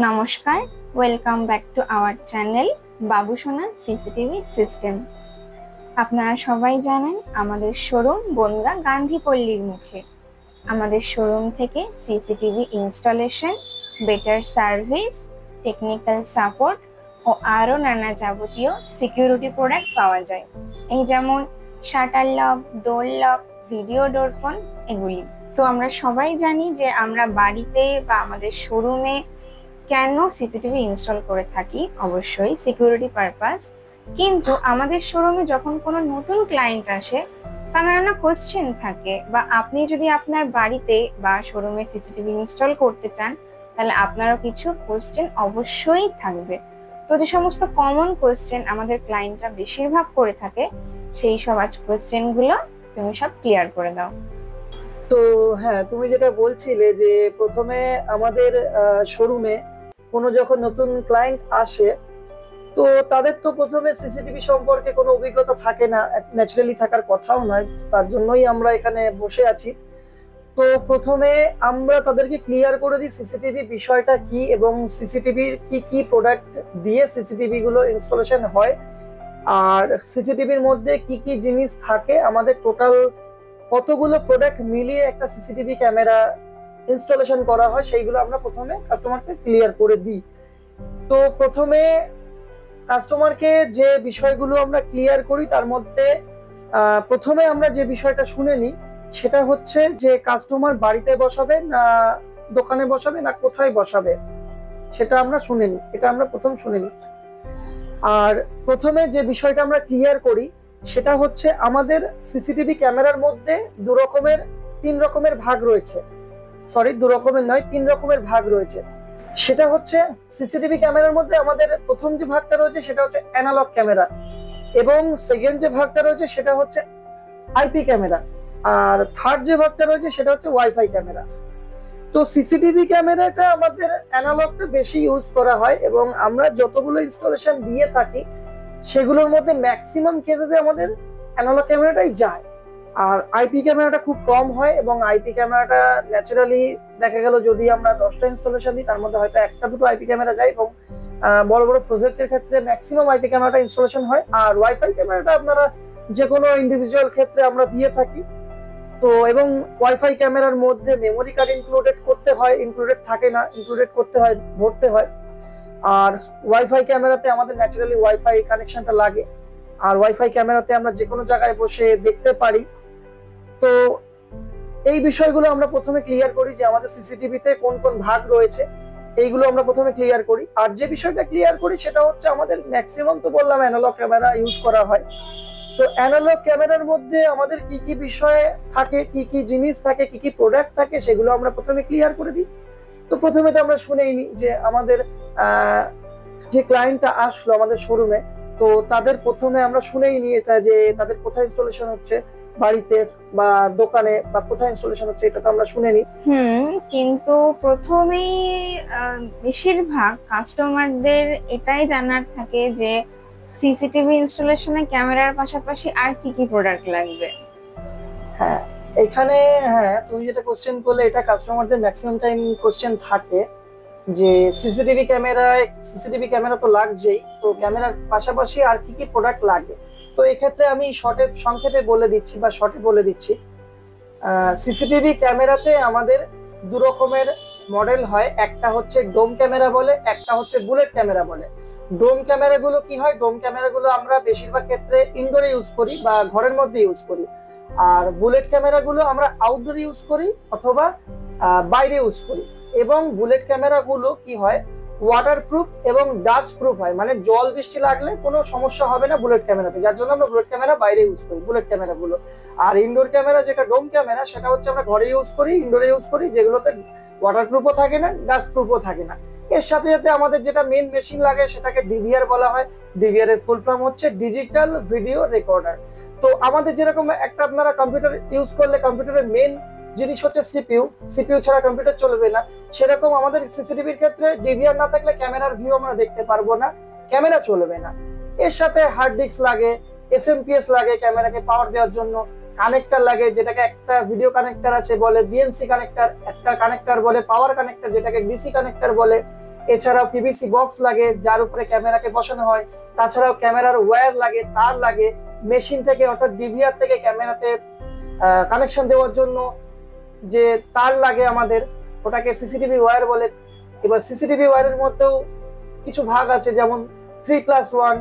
নমস্কার, welcome back to our channel Babusona CCTV system. আপনারা সবাই জানেন আমাদের শোরুম বনগাঁ গান্ধীপল্লীর মুখে। আমাদের শোরুম থেকে CCTV installation, better service, technical support ও আরও নানা যাবতীয় সিকিউরিটি প্রোডাক্ট পাওয়া যায়। এই যেমন shutter lock, door lock, video door phone এগুলি। তো আমরা সবাই জানি যে আমরা বাড়িতে বা আমাদের শোরুমে কেন সিসিটিভি ইনস্টল করে থাকি, অবশ্যই সিকিউরিটি পারপাস। কিন্তু আমাদের শোরুমে যখন কোনো নতুন ক্লায়েন্ট আসে, তার নানা কোশ্চেন থাকে, বা আপনি যদি আপনার বাড়িতে বা শোরুমে সিসিটিভি ইনস্টল করতে চান, তাহলে আপনারও কিছু কোশ্চেন অবশ্যই থাকবে। তো যে সমস্ত কমন কোশ্চেন আমাদের ক্লায়েন্টরা বেশিরভাগ করে থাকে, সেই সব আজ কোশ্চেনগুলো তুমি সব ক্লিয়ার করে দাও। তো হ্যাঁ, তুমি যেটা বলছিলে যে প্রথমে আমাদের শোরুমে কোনো যখন নতুন ক্লায়েন্ট আসে, তো তাদের তো প্রথমে সিসিটিভি সম্পর্কে কোনো অভিজ্ঞতা থাকে না, ন্যাচারালি থাকার কথাও নয়, তার জন্যই আমরা এখানে বসে আছি। তো প্রথমে আমরা তাদেরকে ক্লিয়ার করে দিই সিসিটিভি বিষয়টা কি এবং সিসিটিভির কি কি প্রোডাক্ট দিয়ে সিসিটিভি গুলো ইনস্টলেশন হয়, আর সিসিটিভির মধ্যে কি কি জিনিস থাকে, আমাদের টোটাল কতগুলো প্রোডাক্ট মিলিয়ে একটা সিসিটিভি ক্যামেরা ইনস্টলেশন করা হয়, সেইগুলো আমরা প্রথমে কাস্টমারকে ক্লিয়ার করে দিই। তো প্রথমে কাস্টমারকে যে বিষয়গুলো আমরা ক্লিয়ার করি, তার মধ্যে প্রথমে আমরা যে বিষয়টা শুনে নিই সেটা হচ্ছে যে কাস্টমার বাড়িতে বসাবে না দোকানে বসাবে না কোথায় বসাবে, সেটা আমরা শুনে নিই, এটা আমরা প্রথম শুনে নিই। আর প্রথমে যে বিষয়টা আমরা ক্লিয়ার করি সেটা হচ্ছে আমাদের সিসিটিভি ক্যামেরার মধ্যে তিন রকমের ভাগ রয়েছে। সরি, দু রকমের নয়, তিন রকমের ভাগ রয়েছে। সেটা হচ্ছে সিসিটিভি ক্যামেরার মধ্যে আমাদের প্রথম যে ভাগটা রয়েছে সেটা হচ্ছে অ্যানালগ ক্যামেরা, এবং সেকেন্ড যে ভাগটা রয়েছে সেটা হচ্ছে আইপি ক্যামেরা, আর থার্ড যে ভাগটা রয়েছে সেটা হচ্ছে ওয়াইফাই ক্যামেরা। তো সিসিটিভি ক্যামেরাটা আমাদের অ্যানালগটা বেশি ইউজ করা হয়, এবং আমরা যতগুলো ইনস্টলেশন দিয়ে থাকি সেগুলোর মধ্যে ম্যাক্সিমাম কেসেসে আমাদের অ্যানালগ ক্যামেরাটাই যায়, আর আইপি ক্যামেরাটা খুব কম হয়। এবং আইপি ক্যামেরাটা ন্যাচারালি দেখা গেল যদি আমরা 10টা ইনস্টলেশন দিই তার মধ্যে হয়তো একটা দুটো আইপি ক্যামেরা যায়, এবং বড় বড় প্রজেক্টের ক্ষেত্রে ম্যাক্সিমাম আইপি ক্যামেরাটা ইনস্টলেশন হয়। আর ওয়াইফাই ক্যামেরাটা আপনারা যে কোনো ইন্ডিভিজুয়াল ক্ষেত্রে আমরা দিয়ে থাকি। তো এবং ওয়াইফাই ক্যামেরার মধ্যে মেমোরি কার্ড ইনক্লুডেড করতে হয়, ইনক্লুডেড থাকে না, ইনক্লুডেড করতে হয়, ভরতে হয়। আর ওয়াইফাই ক্যামেরাতে আমাদের ন্যাচারালি ওয়াইফাই কানেকশনটা লাগে, আর ওয়াইফাই ক্যামেরাতে আমরা যে কোনো জায়গায় বসে দেখতে পারি। তো এই বিষয়গুলো আমরা প্রথমে ক্লিয়ার করি যে আমাদের সিসিটিভিতে কোন কোন ভাগ রয়েছে, এইগুলো আমরা প্রথমে ক্লিয়ার করি। আর যে বিষয়টা ক্লিয়ার করি সেটা হচ্ছে আমাদের ম্যাক্সিমাম তো বললাম অ্যানালগ ক্যামেরা ইউজ করা হয়। তো অ্যানালগ ক্যামেরার মধ্যে আমাদের কি কি বিষয় থাকে, কি কি জিনিস থাকে, কি কি প্রোডাক্ট থাকে, সেগুলো আমরা প্রথমে ক্লিয়ার করে দিই। তো প্রথমে তো আমরা শুনেই নি যে আমাদের যে ক্লায়েন্টটা আসলো আমাদের শোরুমে, তো তাদের প্রথমে আমরা শুনেই নি এটা যে তাদের কোথায় ইনস্টলেশন হচ্ছে, বাড়িতে বা দোকানে, বা কোথায় ইনস্টলেশন হচ্ছে এটা তো আমরা শুনে নি। কিন্তু প্রথমেই বেশিরভাগ কাস্টমারদের এটাই জানার থাকে যে সিসিটিভি ইনস্টলেশনে ক্যামেরার পাশাপাশি আর কি কি প্রোডাক্ট লাগবে। হ্যাঁ, এখানে হ্যাঁ তুমি যেটা কোশ্চেন করলে এটা কাস্টমারদের ম্যাক্সিমাম টাইম কোশ্চেন থাকে যে সিসিটিভি ক্যামেরা তো লাগছেই, তো ক্যামেরার পাশাপাশি আর কি কি প্রোডাক্ট লাগে। তো এক্ষেত্রে আমি সংক্ষেপে বলে দিচ্ছি বা শর্টে বলে দিচ্ছি। সিসিটিভি ক্যামেরাতে আমাদের দু রকমের মডেল হয়, একটা হচ্ছে ডোম ক্যামেরা বলে, একটা হচ্ছে বুলেট ক্যামেরা বলে। ডোম ক্যামেরাগুলো কি হয়, ডোম ক্যামেরাগুলো আমরা বেশিরভাগ ক্ষেত্রে ইনডোরে ইউজ করি বা ঘরের মধ্যে ইউজ করি, আর বুলেট ক্যামেরাগুলো আমরা আউটডোরে ইউজ করি অথবা বাইরে ইউজ করি। এবং বুলেট ক্যামেরাগুলো কি হয়, ওয়াটারপ্রুফ এবং ডাস্ট প্রুফ হয়, মানে জল বৃষ্টি লাগলে কোনো সমস্যা হবে না বুলেট ক্যামেরাতে, যার জন্য আমরা বুলেট ক্যামেরা বাইরে ইউজ করি বুলেট ক্যামেরাগুলো। আর ইনডোর ক্যামেরা যেটা ডোম ক্যামেরা, সেটা হচ্ছে আমরা ঘরে ইউজ করি, ইনডোরে ইউজ করি, যেগুলোতে ওয়াটারপ্রুফও থাকে না, ডাস্ট প্রুফও থাকে না। এর সাথে সাথে আমাদের যেটা মেন মেশিন লাগে সেটাকে ডিভিআর বলা হয়। ডিভিআর এর ফুল ফর্ম হচ্ছে ডিজিটাল ভিডিও রেকর্ডার। তো আমাদের যেরকম একটা আপনারা কম্পিউটার ইউজ করলে কম্পিউটারের মেন জিনিস হচ্ছে সিপিইউ, সিপিইউ ছাড়া কম্পিউটার চলবে না, সেরকম আমাদের সিসিটিভির ক্ষেত্রে ডিভিআর না থাকলে ক্যামেরার ভিউ আমরা দেখতে পারবো না, ক্যামেরা চলবে না। এর সাথে হার্ড ডিস্ক লাগে, এসএমপিএস লাগে ক্যামেরাকে পাওয়ার দেওয়ার জন্য, কানেক্টর লাগে, যেটাকে একটা ভিডিও কানেক্টর আছে বলে বিএনসি কানেক্টর, একটা কানেক্টর বলে পাওয়ার কানেক্টর যেটাকে ডিসি কানেক্টর বলে। এছাড়াও পিভিসি বক্স লাগে যার উপরে ক্যামেরাকে বসানো হয়, তাছাড়াও ক্যামেরার ওয়্যার লাগে, তার লাগে, মেশিন থেকে অর্থাৎ ডিভিআর থেকে ক্যামেরাতে কানেকশন দেওয়ার জন্য যে তার লাগে আমাদের, ওটাকে সিসিটিভি ওয়্যার বলে। এবার সিসিটিভি ওয়্যারের মধ্যেও কিছু ভাগ আছে, যেমন 3+1,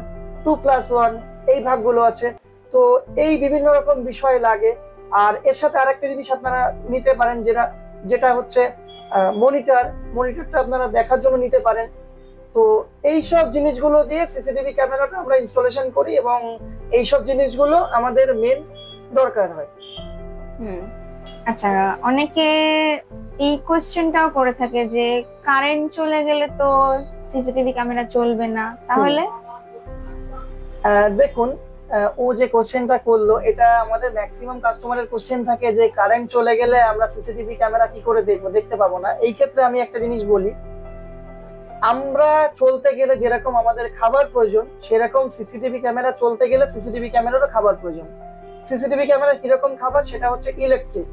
2+1 এই ভাগগুলো আছে। তো এই বিভিন্ন রকম বিষয় লাগে। আর এর সাথে আরেকটা জিনিস আপনারা নিতে পারেন, যেটা হচ্ছে মনিটরটা আপনারা দেখার জন্য নিতে পারেন। তো এইসব জিনিসগুলো দিয়ে সিসিটিভি ক্যামেরাটা আমরা ইনস্টলেশন করি এবং এইসব জিনিসগুলো আমাদের মেন দরকার হয়। আচ্ছা, অনেকে এই কোশ্চেনটাও করে থাকে যে কারেন্ট চলে গেলে তো সিসিটিভি ক্যামেরা চলবে না, তাহলে? দেখুন, ও যে কোশ্চেনটা করলো এটা আমাদের ম্যাক্সিমাম কাস্টমারের কোশ্চেন থাকে যে কারেন্ট চলে গেলে আমরা সিসিটিভি ক্যামেরা কি করে দেখতে পাবো না। এই ক্ষেত্রে আমি একটা জিনিস বলি, আমরা চলতে গেলে যেরকম আমাদের খাবার প্রয়োজন, সেরকম সিসিটিভি ক্যামেরা চলতে গেলে সিসিটিভি ক্যামেরারও খাবার প্রয়োজন। সিসিটিভি ক্যামেরা কিরকম খাবার, সেটা হচ্ছে ইলেকট্রিক।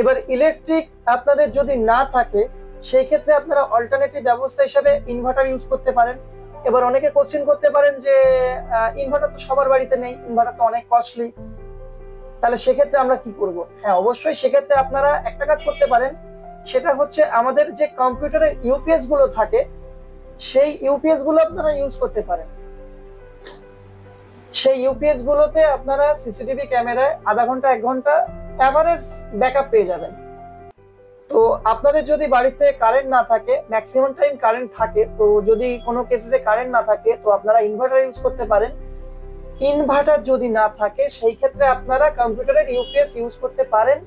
এবার ইলেকট্রিক আপনাদের যদি না থাকে, সেই ক্ষেত্রে আপনারা অল্টারনেটিভ ব্যবস্থা হিসেবে ইনভার্টার ইউজ করতে পারেন। এবার অনেকে কোশ্চেন করতে পারেন যে ইনভার্টার তো সবার বাড়িতে নেই, ইনভার্টার তো অনেক কস্টলি, তাহলে সেক্ষেত্রে আমরা কি করব? হ্যাঁ, অবশ্যই সেক্ষেত্রে আপনারা একটা কাজ করতে পারেন, সেটা হচ্ছে আমাদের যে কম্পিউটারের ইউপিএস গুলো থাকে, সেই ইউপিএস গুলো আপনারা ইউজ করতে পারেন। সেই ইউপিএস গুলোতে আপনারা সিসিটিভি ক্যামেরায় আধা ঘন্টা 1 ঘন্টা অ্যাভারেজ ব্যাকআপ পেয়ে যাবেন। তো আপনাদের যদি বাড়িতে কারেন্ট না থাকে, ম্যাক্সিমাম টাইম কারেন্ট থাকে, তো যদি কোনো কেসে কারেন্ট না থাকে তো আপনারা ইনভার্টার ইউজ করতে পারেন। ইনভার্টার যদি না থাকে, সেই ক্ষেত্রে আপনারা কম্পিউটারের ইউপিএস ইউজ করতে পারেন।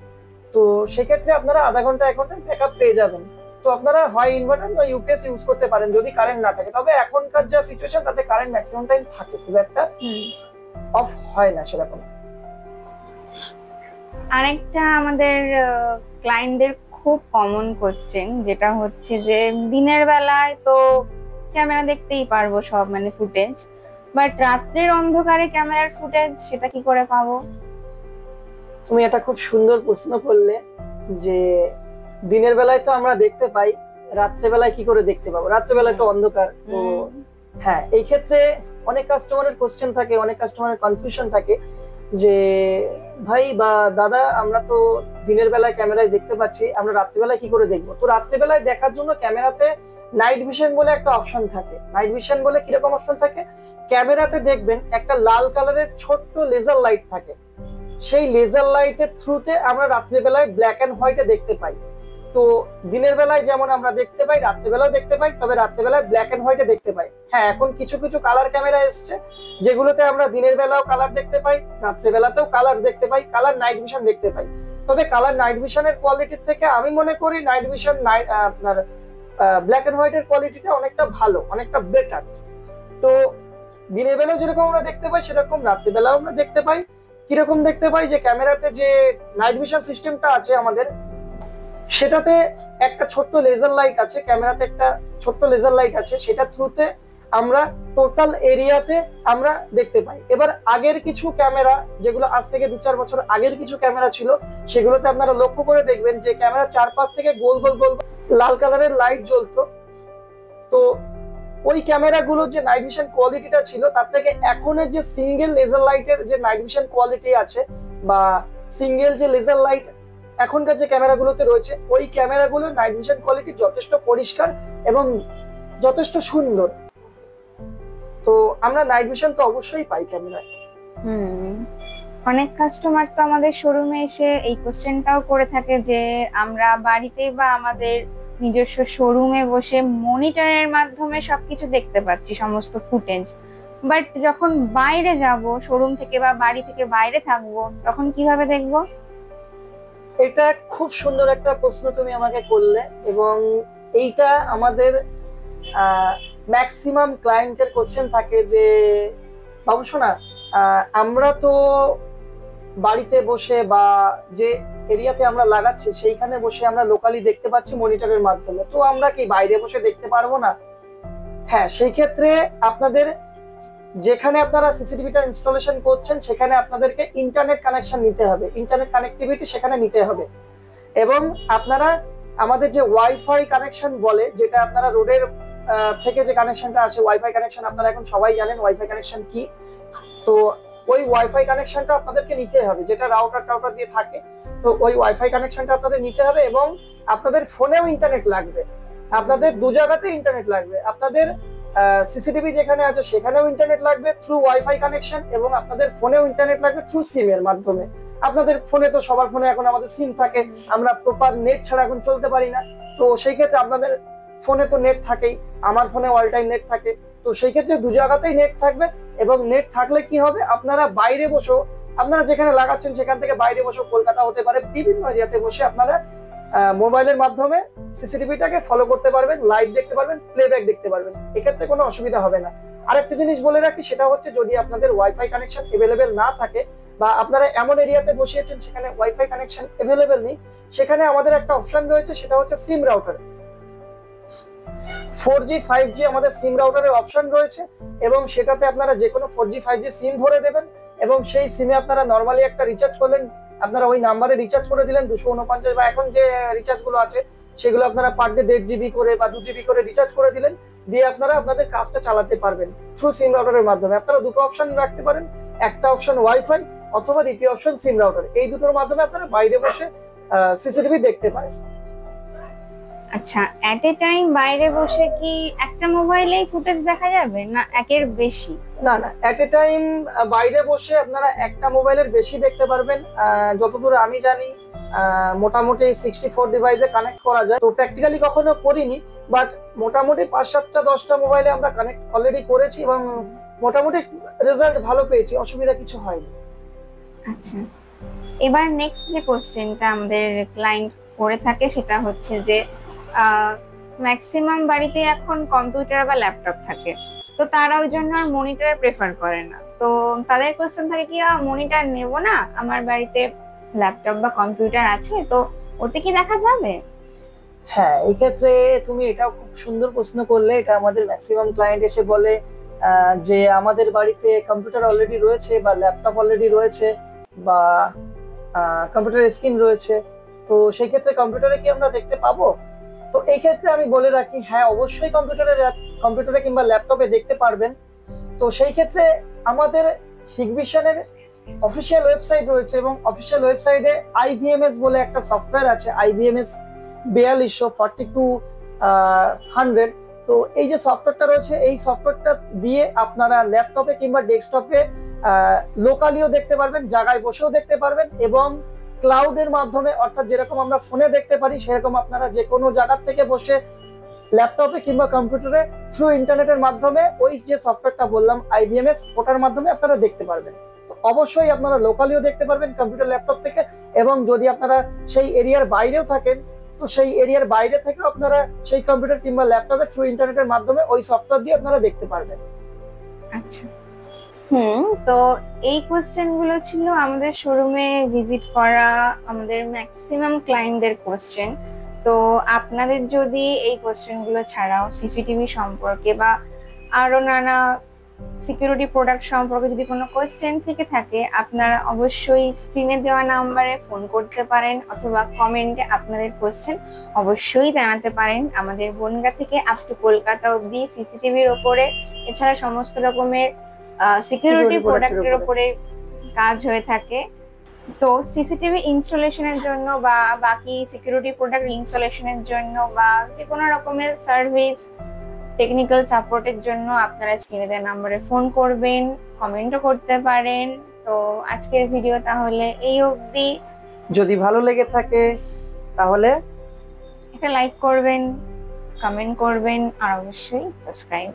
তো সেক্ষেত্রে আপনারা আধা ঘন্টা 1 ঘন্টা ব্যাকআপ পেয়ে যাবেন। তো আপনারা হয় ইনভার্টার বা ইউপিএস ইউজ করতে পারেন যদি কারেন্ট না থাকে। তবে এখনকার যা সিচুয়েশন, তাতে কারেন্ট ম্যাক্সিমাম টাইম থাকে, খুব একটা অফ হয় না সেরকম। আরেকটা আমাদের ক্লায়েন্টদের খুব কমন কোশ্চেন, যেটা হচ্ছে যে দিনের বেলায় তো ক্যামেরা দেখতেই পারবো সব, মানে ফুটেজ, বাট রাত্রের অন্ধকারে ক্যামেরার ফুটেজ সেটা কি করে পাবো? তুমি এটা খুব সুন্দর প্রশ্ন করলে, যে দিনের বেলায় তো আমরা দেখতে পাই, রাত্রে বেলায় কি করে দেখতে পাবো? রাত্রে বেলায় তো অন্ধকার। তো হ্যাঁ, এই ক্ষেত্রে অনেক কাস্টমারের কোশ্চেন থাকে, অনেক কাস্টমারের কনফিউশন থাকে যে ভাই বা দাদা, আমরা তো দিনের বেলায় ক্যামেরায় দেখতে পাচ্ছি, আমরা রাত্রিবেলায় কি করে দেখবো? তো রাত্রিবেলায় দেখার জন্য ক্যামেরাতে নাইট ভিশন বলে একটা অপশন থাকে। নাইট ভিশন বলে কিরকম অপশন থাকে? ক্যামেরাতে দেখবেন একটা লাল কালারের ছোট্ট লেজার লাইট থাকে। সেই লেজার লাইটের থ্রুতে আমরা রাত্রিবেলায় ব্ল্যাক এন্ড হোয়াইটে দেখতে পাই। তো দিনের বেলায় যেমন আমরা দেখতে পাই, রাত্রিবেলাও দেখতে পাই, তবে রাত্রিবেলায় ব্ল্যাক এন্ড হোয়াইটে দেখতে পাই। হ্যাঁ, এখন কিছু কিছু কালার ক্যামেরা এসছে, যেগুলোতে আমরা দিনের বেলাও কালার দেখতে পাই, রাত্রিবেলাতেও কালার দেখতে পাই, কালার নাইট ভিশন দেখতে পাই। তবে কালার নাইট ভিশনের কোয়ালিটির থেকে আমি মনে করি নাইট ভিশন আপনার ব্ল্যাক এন্ড হোয়াইটের কোয়ালিটিটা অনেকটা ভালো, অনেকটা বেটার। তো দিনের বেলাও যেরকম আমরা দেখতে পাই, সেরকম রাত্রিবেলাও আমরা দেখতে পাই। কিরকম দেখতে পাই? যে ক্যামেরাতে যে নাইট ভিশন সিস্টেমটা আছে আমাদের, সেটাতে একটা ছোট্ট লেজার লাইট আছে, ক্যামেরাতে একটা ছোট্ট লেজার লাইট আছে, সেটা থ্রুতে আমরা টোটাল এরিয়াতে আমরা দেখতে পাই। এবার আগের কিছু ক্যামেরা, যেগুলো আজ থেকে 2-4 বছর আগের কিছু ক্যামেরা ছিল, সেগুলোতে আপনারা লক্ষ্য করে দেখবেন যে ক্যামেরা চারপাশ থেকে গোল গোল গোল লাল কালারের লাইট জ্বলতো। তো ওই ক্যামেরাগুলো যে নাইট ভিশন কোয়ালিটিটা ছিল, তার থেকে এখনের যে সিঙ্গেল লেজার লাইটের যে নাইট ভিশন কোয়ালিটি আছে, বা সিঙ্গেল যে লেজার লাইট এখনকার যে ক্যামেরাগুলোতে রয়েছে, ওই ক্যামেরাগুলোর নাইট ভিশন কোয়ালিটি যথেষ্ট পরিষ্কার এবং যথেষ্ট সুন্দর। তো আমরা নাইট ভিশন তো অবশ্যই পাই ক্যামেরায়। অনেক কাস্টমার তো আমাদের শোরুমে এসে এই কোশ্চেনটাও করে থাকে যে আমরা বাড়িতে বা আমাদের নিজস্ব শোরুমে বসে মনিটরের মাধ্যমে সবকিছু দেখতে পাচ্ছি, সমস্ত ফুটেজ, বাট যখন বাইরে যাব, শোরুম থেকে বা বাড়ি থেকে বাইরে থাকবো, তখন কিভাবে দেখবো? এটা খুব সুন্দর একটা প্রশ্ন তুমি আমাকে করলে, এবং এইটা আমাদের ম্যাক্সিমাম ক্লায়েন্টের কোশ্চেন থাকে যে বাবু শোনা, আমরা তো বাড়িতে বসে বা যে এরিয়াতে আমরা লাগাচ্ছি সেইখানে বসে আমরা লোকালি দেখতে পাচ্ছি মনিটরের মাধ্যমে, তো আমরা কি বাইরে বসে দেখতে পারবো না? হ্যাঁ, সেই ক্ষেত্রে আপনাদের যেখানে আপনারা সিসিটিভিটা ইনস্টলেশন করছেন, সেখানে আপনাদেরকে ইন্টারনেট কানেকশন নিতে হবে, ইন্টারনেট কানেক্টিভিটি সেখানে নিতে হবে। এবং আপনারা আমাদের যে ওয়াইফাই কানেকশন বলে, যেটা আপনারা রোডের থেকে যে কানেকশনটা আছে ওয়াইফাই কানেকশন, আপনারা এখন সবাই জানেন ওয়াইফাই কানেকশন কি। তো ওই ওয়াইফাই কানেকশনটা আপনাদেরকে নিতে হবে, যেটা রাউটার দিয়ে থাকে। তো ওই ওয়াইফাই কানেকশনটা আপনাদের নিতে হবে এবং আপনাদের ফোনেও ইন্টারনেট লাগবে, আপনাদের দু জায়গাতে ইন্টারনেট লাগবে। আপনাদের সিসিটিভি যেখানে আছে সেখানেও ইন্টারনেট লাগবে থ্রু ওয়াইফাই কানেকশন, এবং আপনাদের ফোনেও ইন্টারনেট লাগবে থ্রু সিম এর মাধ্যমে। আপনাদের ফোনে তো সবার ফোনে এখন আমাদের সিম থাকে, আমরা প্রপার নেট ছাড়া এখন চলতে পারি না। তো সেই ক্ষেত্রে আপনাদের ফোনে তো নেট থাকেই, আমার ফোনে অল টাইম নেট থাকে। তো সেই ক্ষেত্রে দু জায়গাতেই নেট থাকবে, এবং নেট থাকলে কি হবে, আপনারা বাইরে বসেও, আপনারা যেখানে লাগাচ্ছেন সেখান থেকে বাইরে বসেও, কলকাতা হতে পারে, বিভিন্ন এরিয়াতে বসে আপনারা মোবাইলের মাধ্যমে সিসিটিভিটাকে ফলো করতে পারবেন, লাইভ দেখতে পারবেন, প্লেব্যাক দেখতে পারবেন। এক্ষেত্রে কোনো অসুবিধা হবে না। আরেকটা জিনিস বলে রাখি, সেটা হচ্ছে যদি আপনাদের ওয়াইফাই কানেকশন এভেলেবেল না থাকে, বা আপনারা এমন এরিয়াতে বসিয়েছেন সেখানে ওয়াইফাই কানেকশন এভেলেবেল নেই, সেখানে আমাদের একটা অপশন রয়েছে, সেটা হচ্ছে সিম রাউটার। 4G 5G আমাদের সিম রাউটারের অপশন রয়েছে, এবং সেটাতে আপনারা যে কোনো 4G 5G সিম ভরে দেবেন, এবং সেই সিমে আপনারা নর্মালি একটা রিচার্জ করলেন, আপনারা ওই নাম্বারে রিচার্জ করে দিলেন 249, বা এখন যে রিচার্জ গুলো আছে সেগুলো আপনারা পার ডে 1.5 GB করে বা 2 GB করে রিচার্জ করে দিলেন, দিয়ে আপনারা আপনাদের কাজটা চালাতে পারবেন থ্রু সিম রাউটারের মাধ্যমে। আপনারা দুটো অপশন রাখতে পারেন, একটা অপশন ওয়াইফাই অথবা দ্বিতীয় অপশন সিম রাউটার। এই দুটোর মাধ্যমে আপনারা বাইরে বসে সিসিটিভি দেখতে পারেন। আচ্ছা, এট এ টাইম বাইরে বসে কি একটা মোবাইলেই ফুটেজ দেখা যাবে, না একের বেশি? না না, এট এ টাইম বাইরে বসে আপনারা একটা মোবাইলের বেশি দেখতে পারবেন। যতদূর আমি জানি মোটামুটি 64 ডিভাইসে কানেক্ট করা যায়। তো প্র্যাকটিক্যালি কখনো করিনি, বাট মোটামুটি 5-7টা 10টা মোবাইলে আমরা কানেক্ট অলরেডি করেছি, এবং মোটামুটি রেজাল্ট ভালো পেয়েছি, অসুবিধা কিছু হয়নি। আচ্ছা, এবার নেক্সট যে কোশ্চেনটা আমাদের ক্লায়েন্ট করে থাকে সেটা হচ্ছে যে ম্যাক্সিমাম বাড়িতে এখন কম্পিউটার বা ল্যাপটপ থাকে, তো তারা ওই জন্য আর মনিটর প্রেফার করে না। তো তাদের কোশ্চেন থাকে কি, মনিটর নেব না, আমার বাড়িতে ল্যাপটপ বা কম্পিউটার আছে, তো ওতে কি দেখা যাবে? হ্যাঁ, এই ক্ষেত্রে তুমি এটাও খুব সুন্দর প্রশ্ন করলে। এটা আমাদের ম্যাক্সিমাম ক্লায়েন্ট এসে বলে যে আমাদের বাড়িতে কম্পিউটার অলরেডি রয়েছে, বা ল্যাপটপ অলরেডি রয়েছে, বা কম্পিউটার স্ক্রিন রয়েছে, তো সেই ক্ষেত্রে কম্পিউটারে কি আমরা দেখতে পাবো? তো এই ক্ষেত্রে আমি বলে রাখি, হ্যাঁ অবশ্যই কম্পিউটারে কিংবা ল্যাপটপে দেখতে পারবেন। তো সেই ক্ষেত্রে আমাদের হিগভিশনের অফিসিয়াল ওয়েবসাইট রয়েছে, এবং অফিসিয়াল ওয়েবসাইটে IVMS বলে একটা সফটওয়্যার আছে, IVMS 4200 তো এই যে সফটওয়্যারটা রয়েছে, এই সফটওয়্যারটা দিয়ে আপনারা ল্যাপটপে কিংবা ডেস্কটপে লোকালিও দেখতে পারবেন, জায়গায় বসেও দেখতে পারবেন, এবং ক্লাউডের মাধ্যমে, অর্থাৎ যেরকম আমরা ফোনে দেখতে পারি সেরকম আপনারা যে কোনো জায়গা থেকে বসে ল্যাপটপে কিংবা কম্পিউটারে থ্রু ইন্টারনেটের মাধ্যমে ওই যে সফটওয়্যারটা বললাম IVMS, ওটার মাধ্যমে আপনারা দেখতে পারবেন। তো অবশ্যই আপনারা লোকালিও দেখতে পারবেন কম্পিউটার ল্যাপটপ থেকে, এবং যদি আপনারা সেই এরিয়ার বাইরেও থাকেন, তো সেই এরিয়ার বাইরে থেকে আপনারা সেই কম্পিউটার কিংবা ল্যাপটপে থ্রু ইন্টারনেটের মাধ্যমে ওই সফটওয়্যার দিয়ে আপনারা দেখতে পারবেন। আচ্ছা, তো এই কোশ্চেন গুলো ছিল আমাদের শোরুমে ভিজিট করা আমাদের ম্যাক্সিমাম ক্লায়েন্টদের কোশ্চেন। তো আপনাদের যদি এই কোশ্চেন গুলো ছাড়াও সিসিটিভি সম্পর্কে বা আরো নানা সিকিউরিটি প্রোডাক্ট সম্পর্কে যদি কোনো কোশ্চেন থেকে থাকে, আপনারা অবশ্যই স্ক্রিনে দেওয়া নাম্বারে ফোন করতে পারেন, অথবা কমেন্টে আপনাদের কোশ্চেন অবশ্যই জানাতে পারেন। আমাদের বনগাঁ থেকে আপ টু কলকাতা অব্দি সিসিটিভির ওপরে, এছাড়া সমস্ত রকমের সিকিউরিটি প্রোডাক্টের উপরে কাজ হয়ে থাকে। তো সিসিটিভি ইনস্টলেশনের জন্য বা বাকি সিকিউরিটি প্রোডাক্ট ইনস্টলেশনের জন্য বা যে কোনো রকমের সার্ভিস টেকনিক্যাল সাপোর্টের জন্য আপনারা স্ক্রিনে দেওয়া নম্বরে ফোন করবেন, কমেন্টও করতে পারেন। তো আজকের ভিডিও তাহলে এই অবধি। যদি ভালো লেগে থাকে তাহলে একটা লাইক করবেন, কমেন্ট করবেন, আর অবশ্যই সাবস্ক্রাইব।